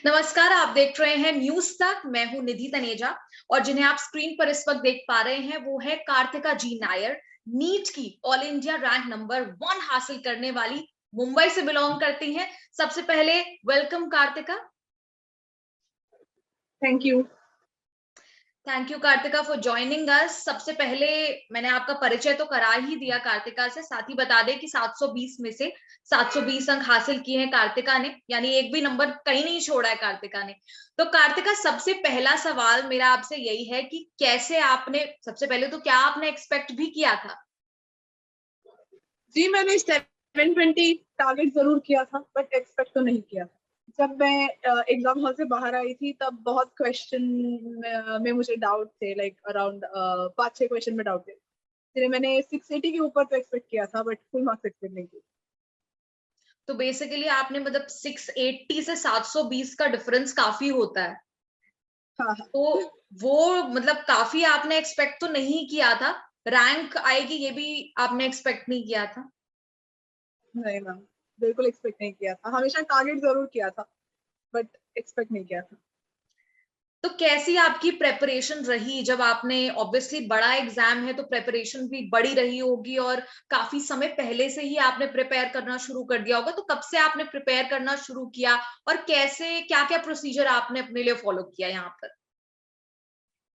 नमस्कार, आप देख रहे हैं न्यूज तक। मैं हूं निधि तनेजा और जिन्हें आप स्क्रीन पर इस वक्त देख पा रहे हैं वो है कार्तिका जी नायर। नीट की ऑल इंडिया रैंक नंबर 1 हासिल करने वाली, मुंबई से बिलोंग करती हैं। सबसे पहले welcome Karthika. Thank you. Thank you Karthika for joining us. सबसे पहले मैंने आपका परिचय तो करा ही दिया कार्तिका से, साथ ही बता दें कि 720 में से 720 अंक हासिल किए हैं कार्तिका ने, यानी एक भी नंबर कहीं नहीं छोड़ा है कार्तिका ने। तो कार्तिका, सबसे पहला सवाल मेरा आपसे यही है कि कैसे आपने, सबसे पहले तो क्या आपने एक्सपेक्ट भी किया था? जी, मैंने 720 टारगेट जरूर किया था, बट एक्सपेक्ट तो नहीं किया था। जब मैं एग्जाम हॉल से बाहर आई थी तब बहुत क्वेश्चन में मुझे डाउट थे, लाइक अराउंड 5-6 क्वेश्चन में डाउट थे, इसलिए मैंने 680 के ऊपर तो एक्सपेक्ट किया था, बट फुल मार्क्स एक्सपेक्ट नहीं किया। तो बेसिकली आपने मतलब 680 से 720 का डिफरेंस काफी होता है। हाँ हाँ। तो वो मतलब काफी आपने एक्सपेक्ट तो नहीं किया था, रैंक आएगी ये भी आपने एक्सपेक्ट नहीं किया था? नहीं मैम, बिल्कुल एक्सपेक्ट नहीं किया था। हमेशा टारगेट जरूर किया था, बट एक्सपेक्ट नहीं किया था। तो कैसी आपकी प्रेपरेशन रही जब आपने, ऑब्वियसली बड़ा एग्जाम है तो प्रेपरेशन भी बड़ी रही होगी और काफी समय पहले से ही आपने प्रिपेयर करना शुरू कर दिया होगा, तो कब से आपने प्रिपेयर करना शुरू किया और कैसे, क्या क्या प्रोसीजर आपने अपने लिए फॉलो किया यहाँ पर?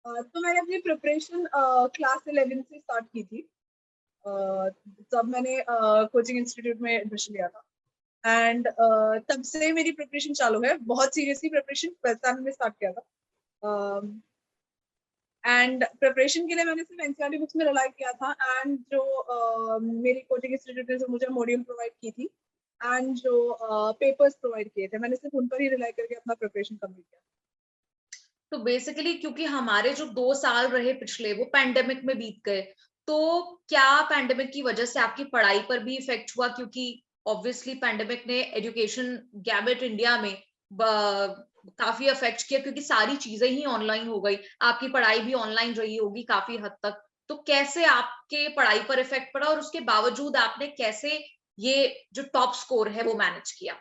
तो मैंने अपनी प्रिपरेशन क्लास 11 से स्टार्ट की थी। तब मैंने कोचिंग इंस्टीट्यूट में एडमिशन लिया था, एंड तब से मेरी प्रिपरेशन चालू है। बहुत सीरियसली प्रिपरेशन 12th में स्टार्ट किया था, एंड प्रिपरेशन के लिए मैंने सिर्फ एनसीईआरटी बुक्स में रिलाई किया था, एंड जो मेरी कोचिंग इंस्टीट्यूट ने जो मुझे मॉड्यूल प्रोवाइड की थी एंड जो पेपर्स प्रोवाइड किए थे, मैंने सिर्फ उन पर ही रिलाई करके अपना प्रिपरेशन कंप्लीट किया। तो बेसिकली क्योंकि हमारे जो 2 साल रहे पिछले वो पैंडेमिक में बीत गए, तो क्या पैंडेमिक की वजह से आपकी पढ़ाई पर भी इफेक्ट हुआ? क्योंकि ऑब्वियसली पैंडेमिक ने एजुकेशन गैमेट इंडिया में काफी अफेक्ट किया, क्योंकि सारी चीजें ही ऑनलाइन हो गई, आपकी पढ़ाई भी ऑनलाइन रही होगी काफी हद तक। तो कैसे आपके पढ़ाई पर इफेक्ट पड़ा और उसके बावजूद आपने कैसे ये जो टॉप स्कोर है वो मैनेज किया?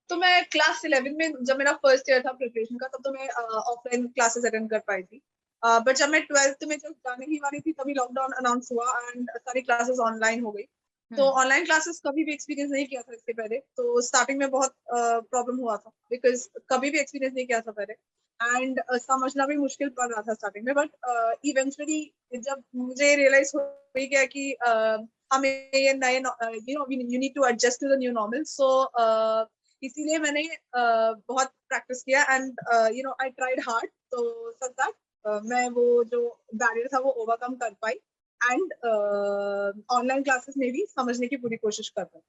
तो मैं क्लास 11 में, जब मेरा फर्स्ट ईयर था प्रिपरेशन का, तब तो मैं ऑफलाइन क्लासेस अटेंड कर पाई थी। बट जब मैं 12th में जब जाने ही वाली थी तभी लॉकडाउन अनाउंस हुआ एंड सारी क्लासेस ऑनलाइन हो गई। तो ऑनलाइन क्लासेस कभी भी एक्सपीरियंस नहीं किया था इसके पहले, तो स्टार्टिंग में बहुत प्रॉब्लम हुआ था, बिकॉज कभी भी एक्सपीरियंस नहीं किया था पहले, एंड समझना भी मुश्किल पड़ रहा था स्टार्टिंग में। बट इवेंचुअली जब मुझे रियलाइज हो गया कि हमें ये नए, you need to adjust to the new normal, so इसीलिए मैंने बहुत प्रैक्टिस किया एंड आई ट्राइड हार्ड, तो सच दैट मैं वो जो बैरियर था वो ओवरकम कर पाई, एंड ऑनलाइन क्लासेस में भी समझने की पूरी कोशिश कर पाई।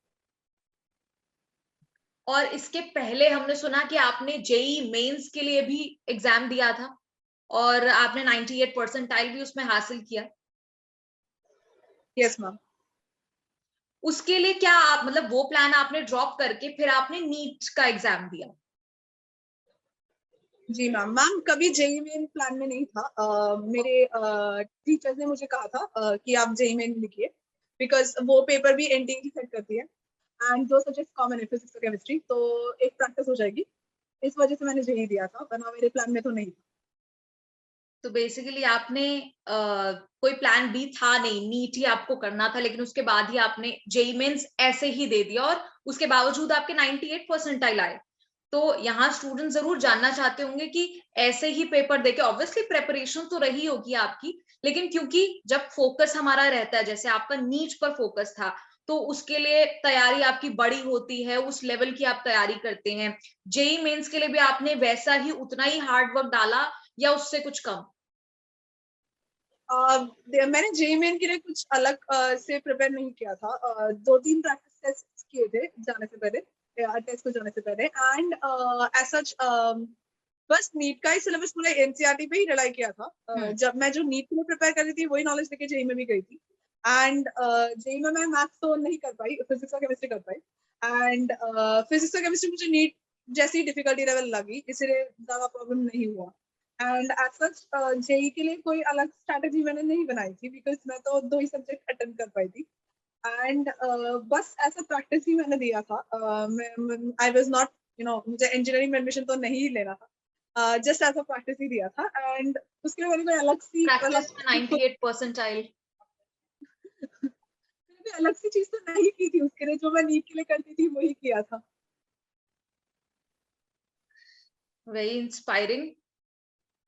और इसके पहले हमने सुना कि आपने जेई मेंस के लिए भी एग्जाम दिया था और आपने 98 परसेंटाइल भी उसमें हासिल किया। Yes ma'am. उसके लिए क्या आप, मतलब वो प्लान आपने ड्रॉप करके फिर आपने नीट का एग्जाम दिया? जी मैम, मैम कभी जेई मेन प्लान में नहीं था। मेरे टीचर्स ने मुझे कहा था कि आप जेई मेन लिखिए, बिकॉज वो पेपर भी एनटीए सेट करती है, एंड दो सब्जेक्ट कॉमन है, फिजिक्स और केमिस्ट्री, तो एक प्रैक्टिस हो जाएगी। इस वजह से मैंने जेई दिया था, वरना मेरे प्लान में तो नहीं था। तो बेसिकली आपने कोई प्लान बी था नहीं, नीट ही आपको करना था, लेकिन उसके बाद ही आपने जेई मेंस ऐसे ही दे दिया और उसके बावजूद आपके 98 परसेंटाइल आए। तो यहाँ स्टूडेंट जरूर जानना चाहते होंगे कि ऐसे ही पेपर देके, ऑब्वियसली प्रेपरेशन तो रही होगी आपकी, लेकिन क्योंकि जब फोकस हमारा रहता है, जैसे आपका नीट पर फोकस था, तो उसके लिए तैयारी आपकी बड़ी होती है, उस लेवल की आप तैयारी करते हैं। जेई मेंस के लिए भी आपने वैसा ही, उतना ही हार्ड वर्क डाला या उससे कुछ कम? मैंने जेई मेन के लिए कुछ अलग से प्रिपेयर नहीं किया था। 2-3 प्रैक्टिस टेस्ट किए थे जाने से पहले, टेस्ट को जाने से पहले, एंड एज सच बस नीट का ही सिलेबस पूरा एनसीईआरटी पे ही रिलाई किया था। जब मैं जो नीट के लिए प्रिपेयर कर रही थी वही नॉलेज लेके जेई में भी गई थी, एंड जेई में मैं मैथ्स तो नहीं कर पाई, फिजिक्स और केमिस्ट्री कर पाई, एंड फिजिक्स और केमिस्ट्री मुझे नीट जैसी डिफिकल्टी लेवल लगी, इसलिए ज्यादा प्रॉब्लम नहीं हुआ। एंड एज सच जेई के लिए कोई अलग स्ट्रैटेजी मैंने नहीं बनाई थी, बिकॉज मैं तो 2 ही सब्जेक्ट अटेंड कर पाई थी, एंड बस ऐसा प्रैक्टिस ही मैंने दिया था। आई वाज नॉट मुझे इंजीनियरिंग में एडमिशन तो नहीं लेना था, जस्ट एज अ प्रैक्टिस ही दिया था। एंड उसके लिए मैंने कोई प्रैक्टिस में 98 परसेंटाइल। अलग सी चीज तो नहीं की थी उसके लिए, जो मैं नीट के लिए करती थी वही किया था। Very inspiring.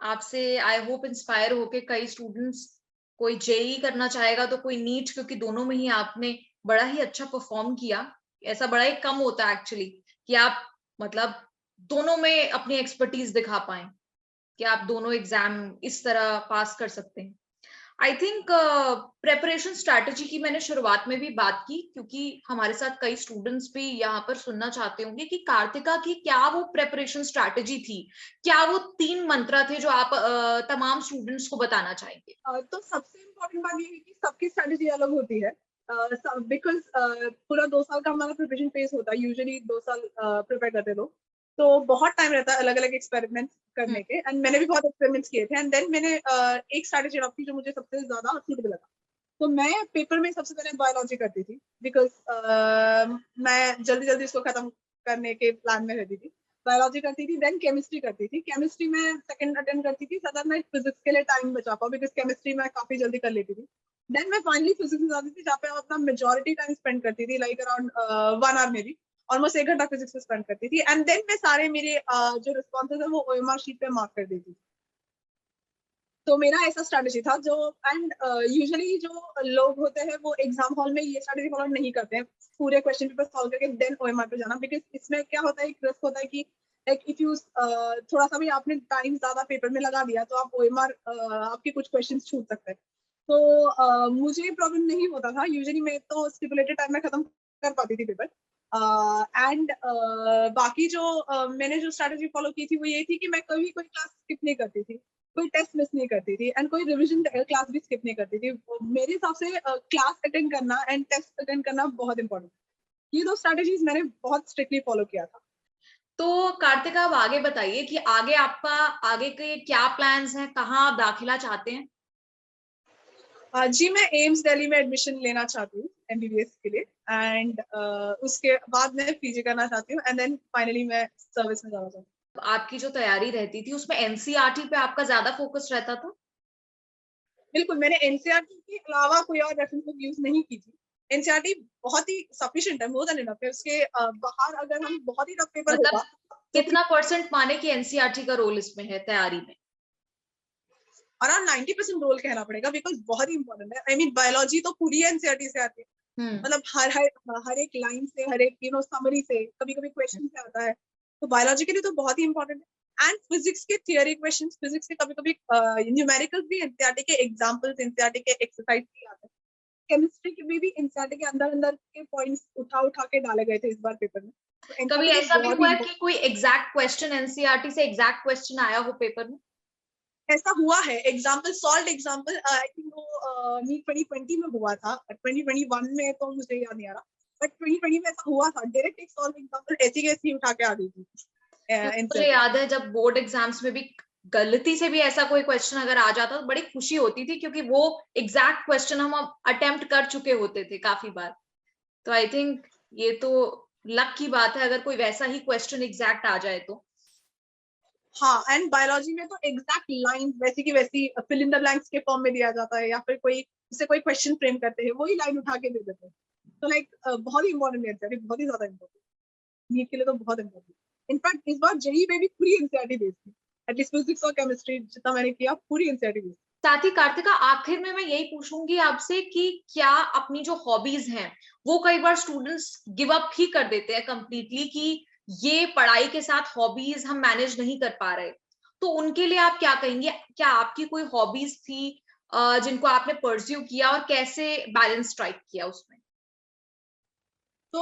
आपसे आई होप इंस्पायर होके कई स्टूडेंट्स, कोई जेई करना चाहेगा तो कोई नीट, क्योंकि दोनों में ही आपने बड़ा ही अच्छा परफॉर्म किया। ऐसा बड़ा ही कम होता है एक्चुअली कि आप मतलब दोनों में अपनी एक्सपर्टीज दिखा पाए, कि आप दोनों एग्जाम इस तरह पास कर सकते हैं। आई थिंक प्रेपरेशन स्ट्रैटेजी की मैंने शुरुआत में भी बात की, क्योंकि हमारे साथ कई स्टूडेंट्स भी यहाँ पर सुनना चाहते होंगे कि कार्तिका की क्या वो प्रेपरेशन स्ट्रैटेजी थी, क्या वो 3 मंत्र थे जो आप तमाम स्टूडेंट्स को बताना चाहेंगे। तो सबसे इम्पोर्टेंट बात ये है कि सबकी स्ट्रेटेजी अलग होती है, बिकॉज पूरा 2 साल का हमारा प्रिपरेशन फेज होता है, यूजुअली 2 साल प्रिपेयर करते लोग, तो बहुत टाइम रहता है अलग अलग एक्सपेरिमेंट करने के। एंड मैंने भी बहुत एक्सपेरिमेंट्स किए थे, एंड देन मैंने एक स्ट्रेटेजी अडॉप्ट की जो मुझे सबसे ज्यादा सूटेबल लगा। तो मैं पेपर में सबसे पहले बायोलॉजी करती थी, बिकॉज मैं जल्दी जल्दी इसको खत्म करने के प्लान में रहती थी। बायोलॉजी करती थी, देन केमिस्ट्री करती थी। केमिस्ट्री में सेकंड अटेम्प्ट करती थी, सो मैं फिजिक्स के लिए टाइम बचा पाऊँ, बिकॉज केमिस्ट्री में काफी जल्दी कर लेती थी। देन मैं फाइनली फिजिक्स में जाती थी, जहाँ पे अपना मेजोरिटी टाइम स्पेंड करती थी, लाइक अराउंड 1 आवर में भी ऑलमोस्ट 1 घंटा फिजिक्स में स्पेंड करती थी। एंड देन मैं सारे मेरे जो रिस्पॉन्सेज है वो ओएमआर शीट पे मार्क कर देती थी। तो मेरा ऐसा स्ट्रैटेजी था जो, एंड यूजुअली जो लोग होते हैं वो एग्जाम हॉल में ये स्ट्रैटेजी फॉलो नहीं करते हैं, पूरे क्वेश्चन पेपर सॉल्व करके देन ओएमआर पे जाना, बिकॉज इसमें क्या होता है, एक रिस्क होता है कि लाइक इफ यू थोड़ा सा भी आपने टाइम ज्यादा पेपर में लगा दिया तो आप ओएमआर आपके कुछ क्वेश्चन छूट सकते हैं। तो मुझे प्रॉब्लम नहीं होता था, यूजुअली मैं तो स्टिपुलेटेड टाइम में खत्म कर पाती थी पेपर। एंड बाकी जो मैंने जो स्ट्रैटेजी फॉलो की थी वो ये थी कि मैं कभी कोई क्लास स्किप नहीं करती थी, कोई टेस्ट मिस नहीं करती थी, एंड कोई रिवीजन क्लास भी स्किप नहीं करती थी। मेरे हिसाब से क्लास अटेंड करना एंड टेस्ट अटेंड करना बहुत इंपॉर्टेंट। ये 2 स्ट्रैटेजीज मैंने बहुत स्ट्रिक्टली फॉलो किया था। तो कार्तिका, आप आगे बताइए कि आगे आपका आगे के क्या प्लान्स हैं, कहाँ आप दाखिला चाहते हैं। जी मैं एम्स दिल्ली में एडमिशन लेना चाहती हूँ एमबीबीएस के लिए, एंड उसके बाद मैं पीजी करना चाहती हूँ, एंड देन फाइनली मैं सर्विस में जाना चाहती हूँ। आपकी जो तैयारी रहती थी उसमें एनसीईआरटी पे आपका ज्यादा फोकस रहता था। बिल्कुल, मैंने एनसीईआरटी के अलावा कोई और रेफरेंस बुक यूज नहीं की थी। एनसीईआरटी बहुत ही सफिशिएंट है, मोर देन इनफ है। उसके बाहर अगर हम बहुत ही टफ पेपर मतलब होगा तो कितना परसेंट माने कि एनसीईआरटी का रोल इसमें है तैयारी में। अराउंड 90% रोल कहना पड़ेगा, बिकॉज बहुत ही इंपॉर्टेंट है। आई मीन बायोलॉजी तो पूरी एनसीईआरटी से आती है, मतलब हर एक लाइन से, हर एक समरी से, कभी कभी क्वेश्चन से आता है। तो बायोलॉजी के लिए तो बहुत ही इंपॉर्टेंट है। एंड फिजिक्स के थियोरी क्वेश्चन, फिजिक्स के कभी कभी न्यूमेरिकल्स भी एनसीईआरटी के एग्जांपल्स, एनसीईआरटी के एक्सरसाइज भी आते हैं। केमिस्ट्री के भी एनसीईआरटी के अंदर अंदर के पॉइंट्स उठा उठा के डाले गए थे इस बार पेपर में। तो कभी एनसीईआरटी तो ऐसा भी बहुत हुआ ही है कि कोई एग्जैक्ट क्वेश्चन एनसीईआरटी से एग्जैक्ट क्वेश्चन आया हो पेपर में। ऐसा हुआ है। Example solve example I think वो नीट 2020 में हुआ था, 2021 में तो मुझे याद नहीं आ रहा, बट 2020 में ऐसा हुआ था। डायरेक्ट एक सॉल्व एग्जाम्पल ऐसी कैसी उठा के आ गई थी। क्योंकि मुझे याद है जब बोर्ड एग्जाम्स में भी गलती से भी ऐसा कोई क्वेश्चन अगर आ जाता तो बड़ी खुशी होती थी, क्योंकि वो एग्जैक्ट क्वेश्चन हम अटेम्प्ट कर चुके होते थे काफी बार। तो आई थिंक ये तो लक की बात है अगर कोई वैसा ही क्वेश्चन एग्जैक्ट आ जाए तो। हाँ, एंड बायोलॉजी में तो एग्जैक्ट लाइन वैसी की वैसी फिल इन द ब्लैंक्स के फॉर्म में दिया जाता है, या फिर कोई उससे कोई क्वेश्चन फ्रेम करते हैं वही लाइन उठा के दे देते हैं। तो लाइक बहुत ही इंपॉर्टेंट है, बहुत ही ज्यादा इंपॉर्टेंट। नीट के लिए तो बहुत इंपॉर्टेंट। इनफैक्ट इस बार जेईई में भी पूरी एनसीईआरटी बेस्ड थी, एटलीस्ट फिजिक्स और केमिस्ट्री जितना मैंने किया पूरी एनसीईआरटी बेस्ड। साथ ही कार्तिका, आखिर में मैं यही पूछूंगी आपसे कि क्या अपनी जो हॉबीज हैं वो कई बार स्टूडेंट्स गिव अप ही कर देते हैं कंप्लीटली, कि ये पढ़ाई के साथ हॉबीज हम मैनेज नहीं कर पा रहे, तो उनके लिए आप क्या कहेंगे। क्या आपकी कोई हॉबीज थी जिनको आपने परस्यू किया और कैसे बैलेंस स्ट्राइक किया उसमें। तो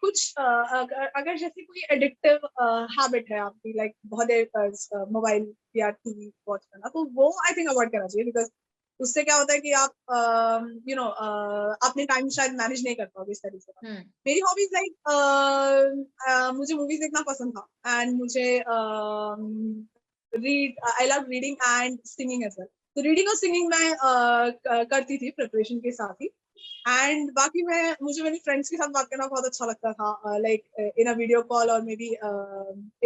कुछ अगर जैसे कोई एडिक्टिव हैबिट है आपकी, लाइक बहुत देर मोबाइल या टीवी वॉच करना, तो वो आई थिंक अवॉइड करना चाहिए, बिकॉज उससे क्या होता है कि आप अपने टाइम शायद मैनेज नहीं कर पाओगे इस तरीके से। मेरी हॉबीज लाइक मुझे मूवीज देखना पसंद था, एंड मुझे I love reading and singing as well. तो रीडिंग और सिंगिंग मैं करती थी प्रिपरेशन के साथ ही। एंड बाकी मुझे मेरे फ्रेंड्स के साथ बात करना बहुत अच्छा लगता था, like in a video call, और मे बी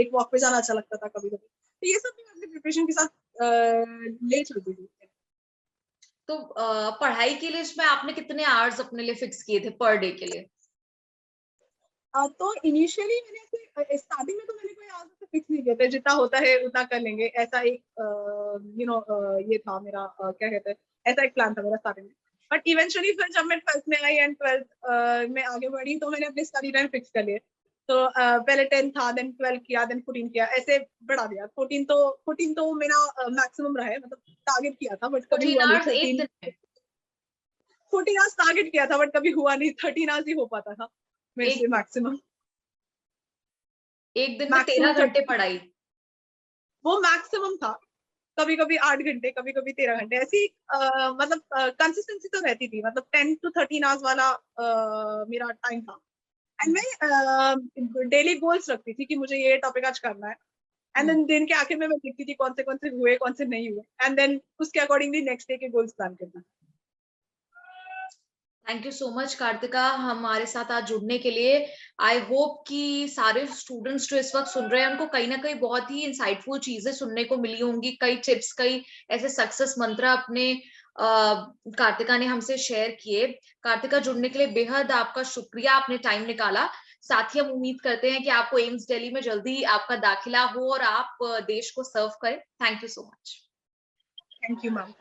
एक वॉक पे जाना अच्छा लगता था कभी कभी। तो ये सब भी अपनी प्रिपरेशन के साथ ले चलती थी। तो पढ़ाई के लिए इसमें आपने कितने आवर्स अपने लिए फिक्स किए थे पर डे के लिए? तो इनिशियली मैंने स्टार्टिंग में तो मैंने कोई आज तक फिक्स नहीं किया था, जितना होता है उतना कर लेंगे, ऐसा एक ये था मेरा, क्या कहते हैं, ऐसा एक प्लान था मेरा स्टार्टिंग में। बट इवेंचुअली फिर जब मैं 12th में आई एंड 12th में आगे बढ़ी, तो मैंने अपने स्टडी टाइम फिक्स कर लिए। तो पहले 10 था, देन 12 किया, देन 14 किया, ऐसे बढ़ा दिया। 14 तो मेरा मैक्सिमम रहा है, मतलब टारगेट किया था बट कभी 14 हुआ नहीं। आवर्स एक दिन में? 14 आवर्स टारगेट किया था बट कभी हुआ नहीं। 13 आवर्स ही हो पाता था मेरे से मैक्सिमम। एक दिन में मैक्सिमम 13 घंटे पढ़ाई? वो मैक्सिमम था। कभी कभी 8 घंटे, कभी कभी 13 घंटे, ऐसी मतलब कंसिस्टेंसी तो रहती थी, मतलब 10 to 13 आवर्स वाला मेरा टाइम था। एंड मैं डेली गोल्स रखती थी कि मुझे ये टॉपिक आज करना है। एंड देन दिन के आखिर में मैं देखती थी कौन से हुए, कौन से नहीं हुए, एंड देन उसके अकॉर्डिंगली नेक्स्ट डे के गोल्स प्लान करना। Thank you so much Karthika हमारे साथ आज जुड़ने के लिए। आई होप कि सारे स्टूडेंट्स जो इस वक्त सुन रहे हैं उनको कहीं ना कहीं बहुत ही इंसाइटफुल चीजें सुनने को मिली होंगी, कई टिप्स, कई ऐसे सक्सेस मंत्र अपने कार्तिका ने हमसे शेयर किए। कार्तिका, जुड़ने के लिए बेहद आपका शुक्रिया, आपने टाइम निकाला। साथ ही हम उम्मीद करते हैं कि आपको एम्स दिल्ली में जल्दी आपका दाखिला हो और आप देश को सर्व करें। Thank you so much. Thank you ma'am.